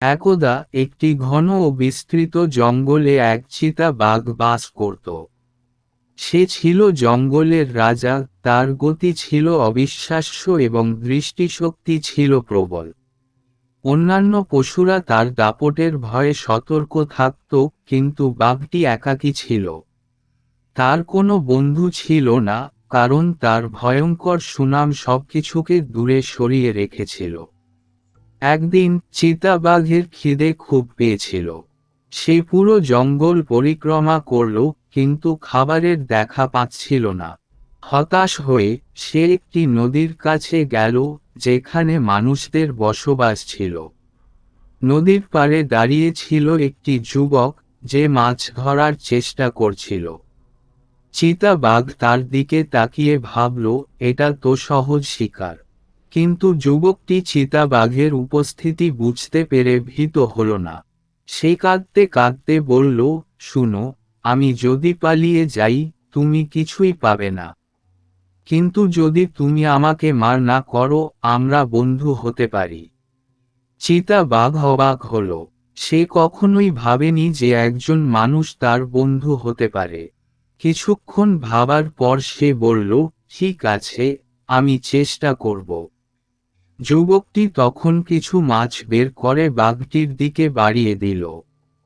একদা একটি ঘন ও বিস্তৃত জঙ্গলে এক চিতা বাঘ বাস করত। সে ছিল জঙ্গলের রাজা, তার গতি ছিল অবিশ্বাস্য এবং দৃষ্টিশক্তি ছিল প্রবল। অন্যান্য পশুরা তার দাপটের ভয়ে সতর্ক থাকত, কিন্তু বাঘটি একাকী ছিল। তার কোনো বন্ধু ছিল না, কারণ তার ভয়ঙ্কর সুনাম সবকিছুকে দূরে সরিয়ে রেখেছিল। একদিন চিতাবাঘের খিদে খুব পেয়েছিল। সে পুরো জঙ্গল পরিক্রমা করল, কিন্তু খাবারের দেখা পাচ্ছিল না। হতাশ হয়ে সে একটি নদীর কাছে গেল, যেখানে মানুষদের বসবাস ছিল। নদীর পাড়ে দাঁড়িয়ে ছিল একটি যুবক, যে মাছ ধরার চেষ্টা করছিল। চিতাবাঘ তার দিকে তাকিয়ে ভাবল, এটা তো সহজ শিকার। কিন্তু যুবকটি চিতাবাঘের উপস্থিতি বুঝতে পেরে ভীত হল না। সে কাঁদতে কাঁদতে বলল, শুনো, আমি যদি পালিয়ে যাই, তুমি কিছুই পাবে না। কিন্তু যদি তুমি আমাকে মার না করো, আমরা বন্ধু হতে পারি। চিতাবাঘ অবাক হল। সে কখনোই ভাবেনি যে একজন মানুষ তার বন্ধু হতে পারে। কিছুক্ষণ ভাবার পর সে বলল, ঠিক আছে, আমি চেষ্টা করব। যুবকটি তখন কিছু মাছ বের করে বাঘটির দিকে বাড়িয়ে দিল।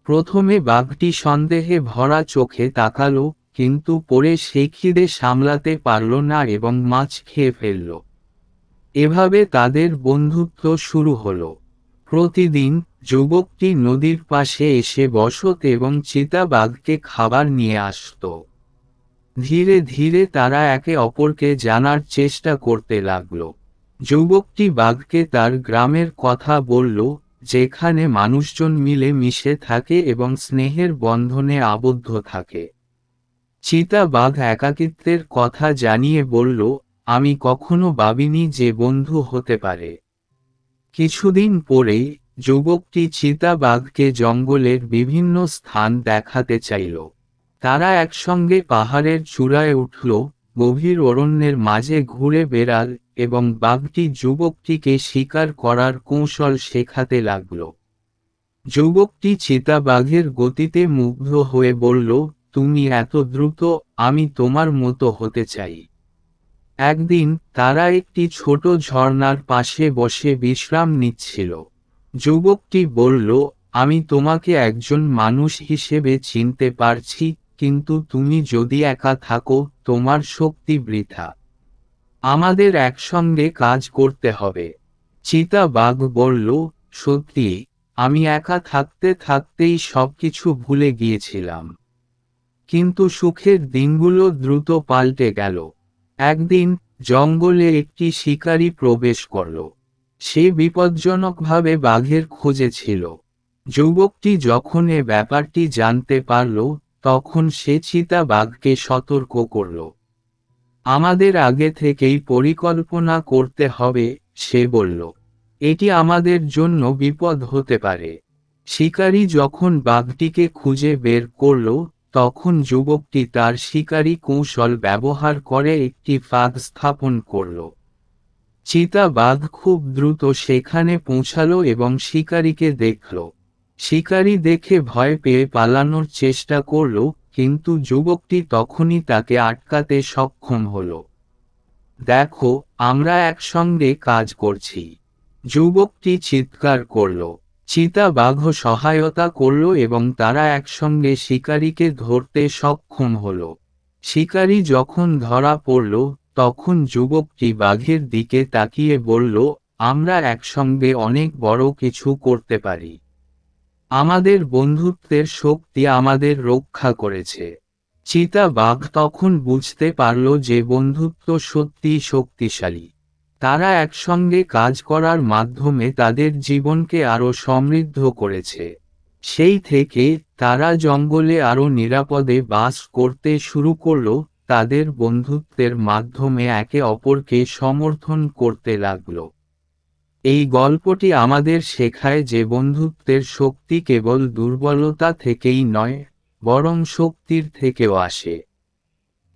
প্রথমে বাঘটি সন্দেহে ভরা চোখে তাকালো, কিন্তু পরে সে খিদে সামলাতে পারল না এবং মাছ খেয়ে ফেলল। এভাবে তাদের বন্ধুত্ব শুরু হলো। প্রতিদিন যুবকটি নদীর পাশে এসে বসত এবং চিতাবাঘকে খাবার নিয়ে আসত। ধীরে ধীরে তারা একে অপরকে জানার চেষ্টা করতে লাগল। যুবকটি বাঘকে তার গ্রামের কথা বলল, যেখানে মানুষজন মিলে মিশে থাকে এবং স্নেহের বন্ধনে আবদ্ধ থাকে। চিতাবাঘ একাকিত্বের কথা জানিয়ে বলল, আমি কখনো ভাবিনি যে বন্ধু হতে পারে। কিছুদিন পরেই যুবকটি চিতাবাঘকে জঙ্গলের বিভিন্ন স্থান দেখাতে চাইল। তারা একসঙ্গে পাহাড়ের চূড়ায় উঠল, গভীর অরণ্যের মাঝে ঘুরে বেড়াল, এবং বাঘটি যুবকটিকে শিকার করার কৌশল শেখাতে লাগল। যুবকটি চিতাবাঘের গতিতে মুগ্ধ হয়ে বলল, তুমি এত দ্রুত, আমি তোমার মতো হতে চাই। একদিন তারা একটি ছোট ঝর্ণার পাশে বসে বিশ্রাম নিচ্ছিল। যুবকটি বলল, আমি তোমাকে একজন মানুষ হিসেবে চিনতে পারছি, কিন্তু তুমি যদি একা থাকো, তোমার শক্তি বৃথা। আমাদের একসঙ্গে কাজ করতে হবে। চিতাবাঘ বলল, সত্যি, আমি একা থাকতে থাকতেই সবকিছু ভুলে গিয়েছিলাম। কিন্তু সুখের দিনগুলো দ্রুত পাল্টে গেল। একদিন জঙ্গলে একটি শিকারী প্রবেশ করল। সে বিপজ্জনকভাবে বাঘের খোঁজে ছিল। যুবকটি যখন এ ব্যাপারটি জানতে পারল, তখন সে চিতাবাঘকে সতর্ক করল। আমাদের আগে থেকেই পরিকল্পনা করতে হবে, সে বলল। এটি আমাদের জন্য বিপদ হতে পারে। শিকারী যখন বাঘটিকে খুঁজে বের করল, তখন যুবকটি তার শিকারী কৌশল ব্যবহার করে একটি ফাঁদ স্থাপন করল। চিতাবাঘ খুব দ্রুত সেখানে পৌঁছালো এবং শিকারীকে দেখল। শিকারী দেখে ভয় পেয়ে পালানোর চেষ্টা করল, কিন্তু যুবকটি তখনই তাকে আটকাতে সক্ষম হল। দেখো, আমরা একসঙ্গে কাজ করছি, যুবকটি চিৎকার করল। চিতাবাঘও সহায়তা করল এবং তারা একসঙ্গে শিকারীকে ধরতে সক্ষম হল। শিকারী যখন ধরা পড়ল, তখন যুবকটি বাঘের দিকে তাকিয়ে বলল, আমরা একসঙ্গে অনেক বড় কিছু করতে পারি। আমাদের বন্ধুত্বের শক্তি আমাদের রক্ষা করেছে। চিতাবাঘ তখন বুঝতে পারল যে বন্ধুত্ব সত্যিই শক্তিশালী। তারা একসঙ্গে কাজ করার মাধ্যমে তাদের জীবনকে আরও সমৃদ্ধ করেছে। সেই থেকে তারা জঙ্গলে আরও নিরাপদে বাস করতে শুরু করল, তাদের বন্ধুত্বের মাধ্যমে একে অপরকে সমর্থন করতে লাগল। এই গল্পটি আমাদের শেখায় যে বন্ধুত্বের শক্তি কেবল দুর্বলতা থেকেই নয়, বরং শক্তির থেকেও আসে।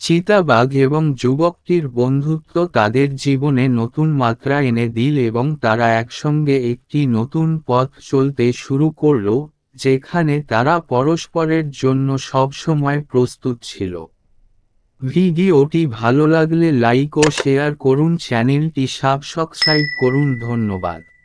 চিতাবাঘ এবং যুবকটির বন্ধুত্ব তাদের জীবনে নতুন মাত্রা এনে দিল এবং তারা একসঙ্গে একটি নতুন পথ চলতে শুরু করল, যেখানে তারা পরস্পরের জন্য সবসময় প্রস্তুত ছিল। ভিডিওটি ভালো লাগলে লাইক ও শেয়ার করুন, চ্যানেলটি সাবস্ক্রাইব করুন। ধন্যবাদ।